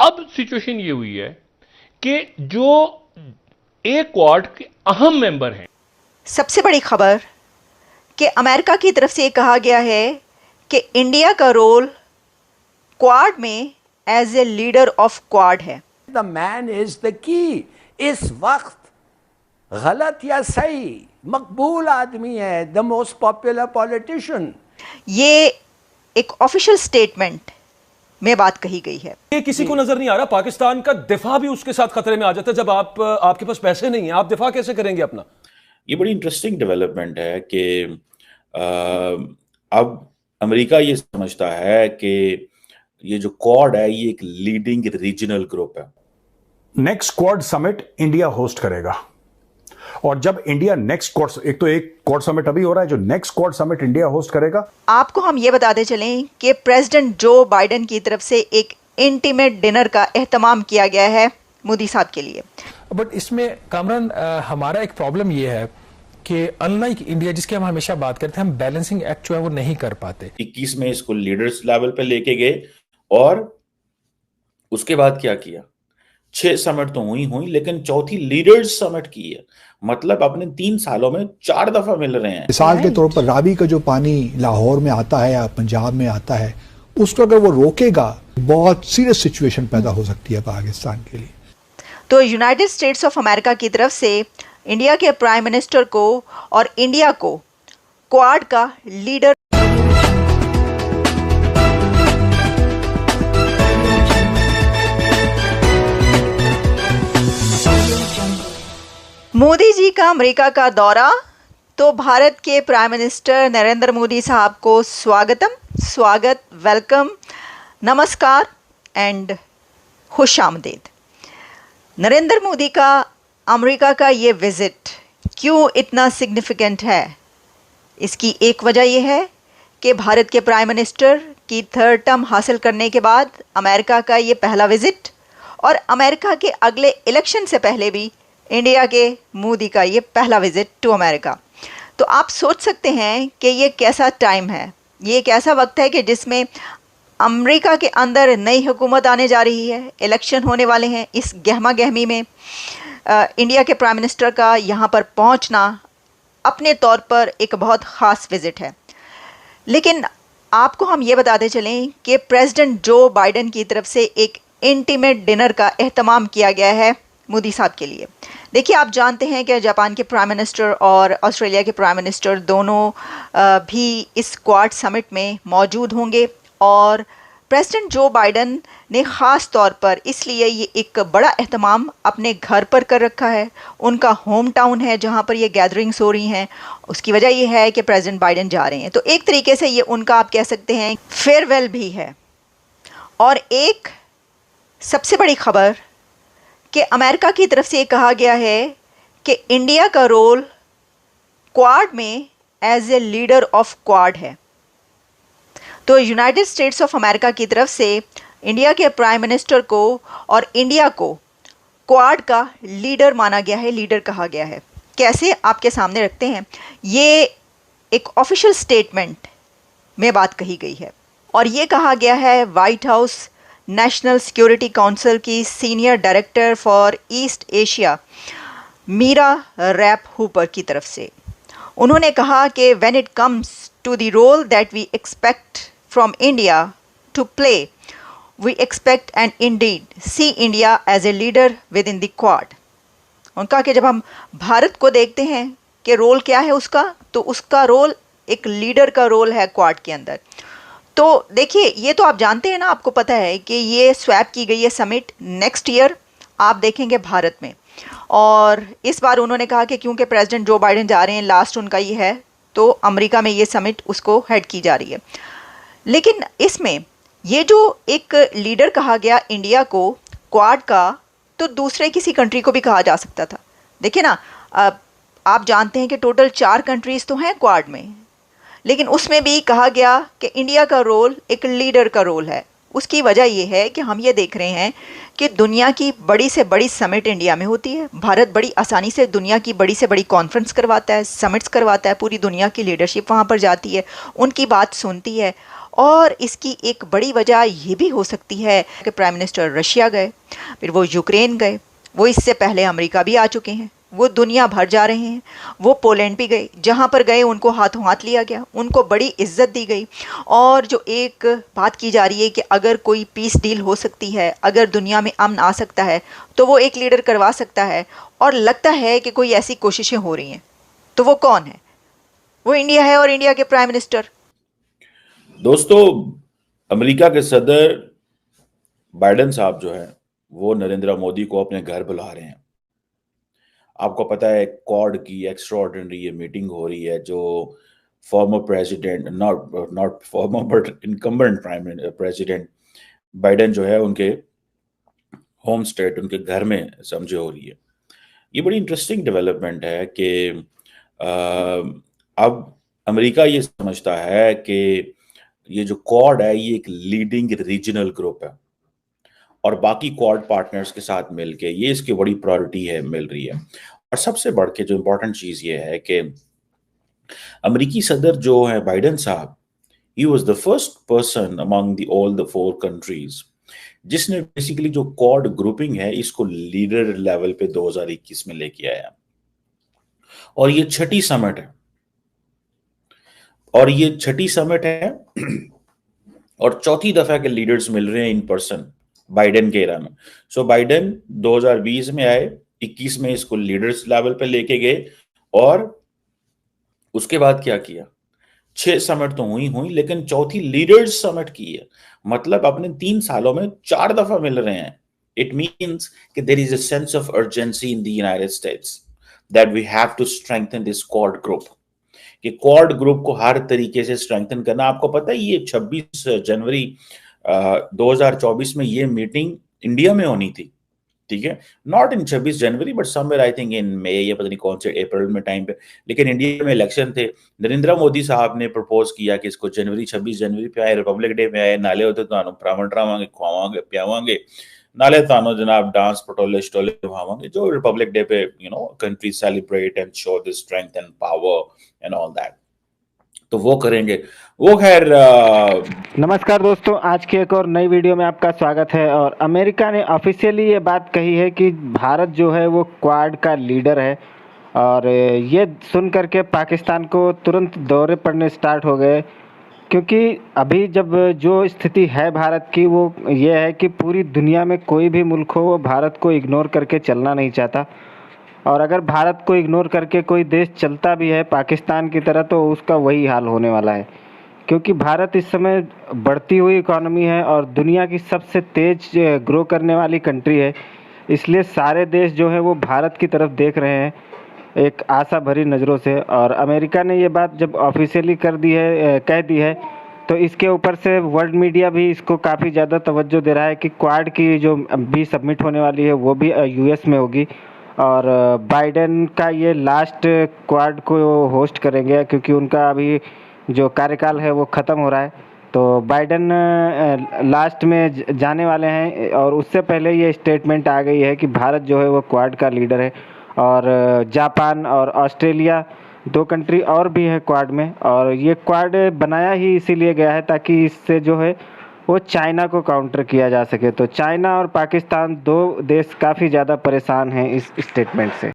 अब सिचुएशन ये हुई है कि जो एक क्वाड के अहम मेंबर हैं। सबसे बड़ी खबर कि अमेरिका की तरफ से ये कहा गया है कि इंडिया का रोल क्वाड में as a leader of quad है। The man is the key. इस वक्त गलत या सही मकबूल आदमी है, द मोस्ट पॉपुलर पॉलिटिशियन। ये एक ऑफिशियल स्टेटमेंट में बात कही गई है। ये किसी को नजर नहीं आ रहा, पाकिस्तान का दिफा भी उसके साथ खतरे में आ जाता है। जब आपके पास पैसे नहीं है, आप दिफा कैसे करेंगे अपना? ये बड़ी इंटरेस्टिंग डेवलपमेंट है कि अब अमेरिका ये समझता है कि ये जो क्वाड है ये एक लीडिंग रीजनल ग्रुप है। Next quad summit India host करेगा, और जब इंडिया नेक्स्ट क्वाड, एक क्वाड समिट अभी हो रहा है, जो next quad summit India host करेगा। आपको हम ये बताते चलें कि प्रेसिडेंट जो बाइडेन की तरफ से एक इंटीमेट डिनर का एहतमाम किया गया है मोदी साहब के लिए। बट इसमें कामरान हमारा एक प्रॉब्लम ये है कि अनलाइक इंडिया जिसकी हम हमेशा बात करते हैं, हम बैलेंसिंग एक्ट जो है वो नहीं कर पाते। 21 में इसको लीडर्स लेवल पे लेके गए और उसके बाद क्या किया? 6 समिट तो हुई लेकिन चौथी लीडर्स समिट की है। मतलब अपने 3 सालों में 4 दफा मिल रहे हैं। मिसाल के तौर पर रावी का जो पानी लाहौर में आता है या पंजाब में आता है, उसको अगर वो रोकेगा बहुत सीरियस सिचुएशन पैदा हो सकती है पाकिस्तान के लिए। तो यूनाइटेड स्टेट्स ऑफ अमेरिका की तरफ से इंडिया के प्राइम मिनिस्टर को और इंडिया को क्वाड का लीडर मोदी जी का अमेरिका का दौरा, तो भारत के प्राइम मिनिस्टर नरेंद्र मोदी साहब को स्वागत, वेलकम, नमस्कार एंड खुशामदीद। नरेंद्र मोदी का अमेरिका का ये विज़िट क्यों इतना सिग्निफिकेंट है? इसकी एक वजह यह है कि भारत के प्राइम मिनिस्टर की 3rd टर्म हासिल करने के बाद अमेरिका का ये पहला विज़िट, और अमेरिका के अगले इलेक्शन से पहले भी इंडिया के मोदी का ये पहला विज़िट टू अमेरिका। तो आप सोच सकते हैं कि ये कैसा टाइम है, ये एक ऐसा वक्त है कि जिसमें अमेरिका के अंदर नई हुकूमत आने जा रही है, इलेक्शन होने वाले हैं। इस गहमा गहमी में इंडिया के प्राइम मिनिस्टर का यहाँ पर पहुँचना अपने तौर पर एक बहुत ख़ास विज़िट है। लेकिन आपको हम ये बताते चलें कि प्रेसिडेंट जो बाइडेन की तरफ से एक इंटीमेट डिनर का एहतमाम किया गया है मोदी साहब के लिए। देखिए, आप जानते हैं कि जापान के प्राइम मिनिस्टर और ऑस्ट्रेलिया के प्राइम मिनिस्टर दोनों भी इस क्वाड समिट में मौजूद होंगे, और प्रेसिडेंट जो बाइडेन ने ख़ास तौर पर इसलिए ये एक बड़ा एहतमाम अपने घर पर कर रखा है। उनका होम टाउन है जहाँ पर ये गैदरिंग्स हो रही हैं। उसकी वजह ये है कि प्रेसिडेंट बाइडेन जा रहे हैं, तो एक तरीके से ये उनका आप कह सकते हैं फेयरवेल भी है। और एक सबसे बड़ी खबर कि अमेरिका की तरफ से ये कहा गया है कि इंडिया का रोल क्वाड में as a leader of quad है। तो यूनाइटेड स्टेट्स ऑफ अमेरिका की तरफ से इंडिया के प्राइम मिनिस्टर को और इंडिया को क्वाड का लीडर माना गया है, लीडर कहा गया है। कैसे, आपके सामने रखते हैं। ये एक ऑफिशियल स्टेटमेंट में बात कही गई है, और ये कहा गया है White House National Security Council की senior director for East Asia Mira Rapp Hooper की तरफ से। उन्होंने कहा कि when it comes to the role that we expect from India to play, we expect and indeed see India as a leader within the Quad. उन्होंने कहा कि जब हम भारत को देखते हैं कि रोल क्या है उसका, तो उसका रोल एक लीडर का रोल है क्वाड के अंदर। तो देखिए, ये तो आप जानते हैं ना, आपको पता है कि ये स्वैप की गई है समिट नेक्स्ट ईयर आप देखेंगे भारत में। और इस बार उन्होंने कहा कि क्योंकि प्रेसिडेंट जो बाइडेन जा रहे हैं, लास्ट उनका ये है, तो अमेरिका में ये समिट उसको हेड की जा रही है। लेकिन इसमें ये जो एक लीडर कहा गया इंडिया को क्वाड का, तो दूसरे किसी कंट्री को भी कहा जा सकता था। देखिए ना, आप जानते हैं कि टोटल 4 कंट्रीज़ तो हैं क्वाड में, लेकिन उसमें भी कहा गया कि इंडिया का रोल एक लीडर का रोल है। उसकी वजह यह है कि हम ये देख रहे हैं कि दुनिया की बड़ी से बड़ी समिट इंडिया में होती है। भारत बड़ी आसानी से दुनिया की बड़ी से बड़ी कॉन्फ्रेंस करवाता है, समिट्स करवाता है, पूरी दुनिया की लीडरशिप वहाँ पर जाती है, उनकी बात सुनती है, और इसकी एक बड़ी वजह ये भी हो सकती है कि प्राइम मिनिस्टर रशिया गए, फिर वो यूक्रेन गए, वो इससे पहले अमेरिका भी आ चुके हैं, वो दुनिया भर जा रहे हैं, वो पोलैंड भी गए, जहाँ पर गए उनको हाथों हाथ लिया गया, उनको बड़ी इज्जत दी गई। और जो एक बात की जा रही है कि अगर कोई पीस डील हो सकती है, अगर दुनिया में अमन आ सकता है तो वो एक लीडर करवा सकता है, और लगता है कि कोई ऐसी कोशिशें हो रही हैं। तो वो कौन है? वो इंडिया है और इंडिया के प्राइम मिनिस्टर। दोस्तों, अमेरिका के सदर बाइडेन साहब जो है वो नरेंद्र मोदी को अपने घर बुला रहे हैं। आपको पता है क्वाड की एक्स्ट्राऑर्डिनरी ये मीटिंग हो रही है जो former president, not farmer but incumbent president Biden जो है उनके होम स्टेट, उनके घर में समझे हो रही है। ये बड़ी इंटरेस्टिंग डेवलपमेंट है कि अब अमेरिका ये समझता है कि ये जो क्वाड है ये एक लीडिंग रीजनल ग्रुप है और बाकी क्वाड पार्टनर्स के साथ मिलके ये इसकी बड़ी प्रायोरिटी है, मिल रही है। और सबसे बढ़ के जो इम्पोर्टेंट चीज ये है कि अमेरिकी सदर जो है बाइडेन साहब, he was the first person among the all the 4 countries जिसने बेसिकली जो क्वाड ग्रुपिंग है इसको लीडर लेवल पे 2021 में लेके आया। और ये छठी समिट है, और चौथी दफा के लीडर्स मिल रहे हैं इन पर्सन बाइडेन के एरा में। सो बाइडेन 2020 में आए, 21 में इसको लीडर्स लेवल पे लेके गए, और उसके बाद क्या किया? 6 समिट तो हुई लेकिन चौथी लीडर्स समिट की है। मतलब अपने 3 सालों में 4 दफा मिल रहे हैं। इट मीन्स कि there is a sense of urgency in the United States that we have to strengthen this quad group, कि क्वाड ग्रुप को हर तरीके से स्ट्रेंथन करना। आपको पता है ये 26 जनवरी 2024 में ये मीटिंग इंडिया में होनी थी, ठीक है, not in 26 January but somewhere I think in May या पता नहीं कौन से अप्रैल में टाइम पे, लेकिन इंडिया में इलेक्शन थे। नरेंद्र मोदी साहब ने प्रपोज किया कि इसको 26 जनवरी पे आए, रिपब्लिक डे पे आए, नाले होते तो भ्रमण रावांगे, खुआवांगे, पियावांगे, नाले तानो जनाब डांस पटोले स्टोले खुआवांगे, जो रिपब्लिक डे पे country celebrate and show the strength and power and all that, तो वो करेंगे। वो खैर नमस्कार दोस्तों, आज की एक और नई वीडियो में आपका स्वागत है। और अमेरिका ने ऑफिशियली ये बात कही है कि भारत जो है वो क्वाड का लीडर है, और ये सुन करके पाकिस्तान को तुरंत दौरे पड़ने स्टार्ट हो गए, क्योंकि अभी जब जो स्थिति है भारत की वो ये है कि पूरी दुनिया में कोई भी मुल्क हो वो भारत को इग्नोर करके चलना नहीं चाहता, और अगर भारत को इग्नोर करके कोई देश चलता भी है पाकिस्तान की तरह तो उसका वही हाल होने वाला है, क्योंकि भारत इस समय बढ़ती हुई इकॉनमी है और दुनिया की सबसे तेज ग्रो करने वाली कंट्री है। इसलिए सारे देश जो है वो भारत की तरफ देख रहे हैं एक आशा भरी नज़रों से। और अमेरिका ने ये बात जब ऑफिशियली कह दी है तो इसके ऊपर से वर्ल्ड मीडिया भी इसको काफ़ी ज़्यादा तवज्जो दे रहा है कि क्वाड की जो भी सबमिट होने वाली है वो भी यूएस में होगी, और बाइडेन का ये लास्ट क्वाड को होस्ट करेंगे, क्योंकि उनका अभी जो कार्यकाल है वो ख़त्म हो रहा है। तो बाइडेन लास्ट में जाने वाले हैं, और उससे पहले ये स्टेटमेंट आ गई है कि भारत जो है वो क्वाड का लीडर है, और जापान और ऑस्ट्रेलिया 2 कंट्री और भी है क्वाड में। और ये क्वाड बनाया ही इसीलिए गया है ताकि इससे जो है वो चाइना को काउंटर किया जा सके। तो चाइना और पाकिस्तान 2 देश काफ़ी ज़्यादा परेशान हैं इस स्टेटमेंट से।